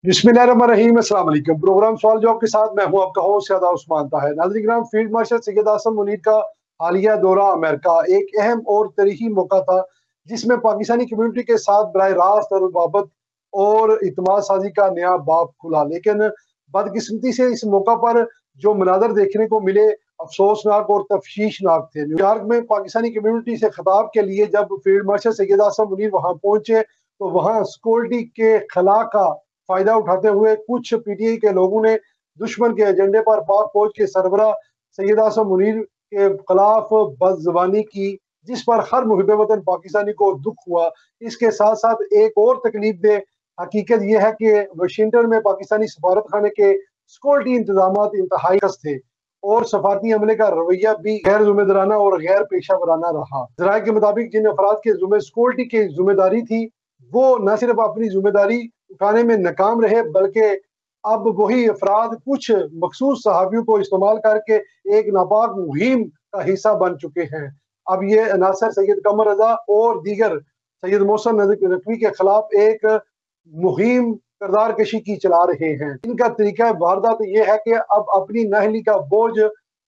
बिस्मिल्लाहिर्रहमानिर्रहीम। अस्सलाम वालेकुम। प्रोग्राम सवाल जवाब के साथ मैं हूं आपका होस्ट सैयद उस्मान ताहिर। नाज़रीन किराम, फील्ड मार्शल सैयद आसिम मुनीर का हालिया दौरा अमेरिका एक अहम और तारीखी मौका था, जिसमें पाकिस्तानी कम्युनिटी के साथ बराह रास्त और बाबत और इत्मीनान साजी का नया बाब खुला। लेकिन बदकिस्मती से इस मौका पर जो मनाजर देखने को मिले अफसोसनाक और तफ्शीशनाक थे। न्यूयॉर्क में पाकिस्तानी कम्युनिटी से खिताब के लिए जब फील्ड मार्शल सैयद आसिम मुनीर वहां पहुंचे तो वहां सिक्योरिटी के खला का फायदा उठाते हुए कुछ पीटीआई के लोगों ने दुश्मन के एजेंडे पर पाक फौज के सरबराह सैयद आसिम मुनीर के खिलाफ बदजुबानी की, जिस पर हर मुहिब वतन पाकिस्तानी को दुख हुआ। इसके साथ साथ एक और तकलीफ दे हकीकत यह है कि वाशिंगटन में पाकिस्तानी सफारत खाने के सिक्योरिटी इंतजाम इंतहाई सख्त थे और सफारती अमले का रवैया भी गैर जिम्मेदाराना और गैर पेशा वराना रहा। जराये के मुताबिक जिन अफराद के सिक्योरिटी की जिम्मेदारी थी वो न सिर्फ अपनी जिम्मेदारी उठाने में नाकाम रहे, बल्कि अब वही अफराद कुछ मखसूस सहाफियों को इस्तेमाल करके एक नापाक मुहिम का हिस्सा बन चुके हैं। अब ये अनासर सैयद कमर रजा और दीगर सैयद मोहसिन नकवी के खिलाफ एक मुहिम करदार कशी की चला रहे हैं। इनका तरीका वारदात यह है कि अब अपनी नाहली का बोझ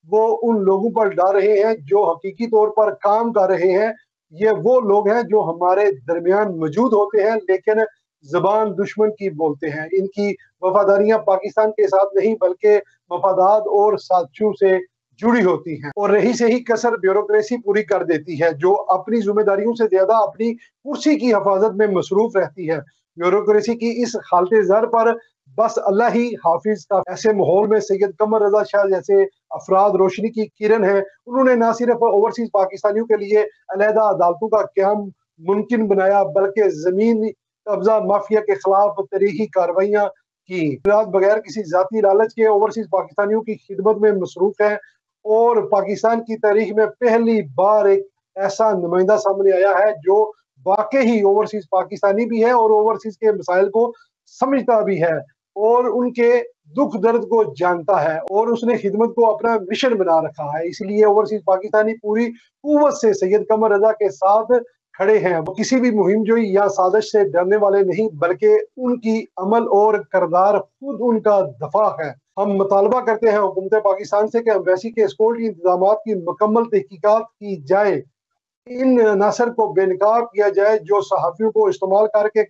वो उन लोगों पर डाल रहे हैं जो हकीकी तौर पर काम कर रहे हैं। ये वो लोग हैं जो हमारे दरमियान मौजूद होते हैं लेकिन जबान दुश्मन की बोलते हैं। इनकी वफादारियां पाकिस्तान के साथ नहीं बल्कि मफादात और साथियों से जुड़ी होती हैं और रही से ही कसर ब्यूरोक्रेसी पूरी कर देती है, जो अपनी जिम्मेदारियों से ज्यादा अपनी कुर्सी की हिफाजत में मसरूफ रहती है। ब्यूरोक्रेसी की इस हालत जर पर बस अल्लाह ही हाफिज का। ऐसे माहौल में सैयद कमर रजा शाह जैसे अफराद रोशनी की किरण है। उन्होंने न सिर्फ ओवरसीज पाकिस्तानियों के लिए अलहदा अदालतों का क्याम मुमकिन बनाया, बल्कि जमीन कब्जा माफिया के खिलाफ तरीकी कार्रवाइयां की। बगैर किसी जाती लालच के ओवरसीज पाकिस्तानियों की खिदमत में मसरूफ है और पाकिस्तान की तारीख में पहली बार एक ऐसा नुमाइंदा सामने आया है जो वाकई ही ओवरसीज पाकिस्तानी भी है और ओवरसीज के मसाइल को समझता भी है और उनके दुख दर्द को जानता है और उसने खिदमत को अपना मिशन बना रखा है। इसलिए ओवरसीज पाकिस्तानी पूरी कुव्वत से सैयद कमर रजा के साथ खड़े हैं। वो किसी भी मुहिम जोई या साजिश से डरने वाले नहीं, बल्कि उनकी अमल और करदार खुद उनका दफा है। हम मुतालबा करते हैं हुकूमत पाकिस्तान से कि एम्बेसी के सिक्योरिटी इंतजाम की मुकम्मल तहकीकात की जाए, इन अनासर को बेनकाब किया जाए जो सहाफियों को इस्तेमाल करके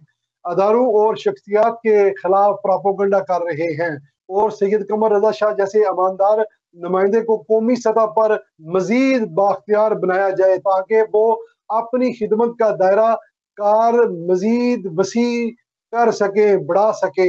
अदारों और शख्सियात के खिलाफ प्रोपेगेंडा कर रहे हैं और सैयद कमर रजा शाह जैसे ईमानदार नुमाइंदे को कौमी सतह पर मजीद बाख्तियार बनाया जाए ताकि वो अपनी खिदमत का दायरा कार मजीद वसी कर सके, बढ़ा सके।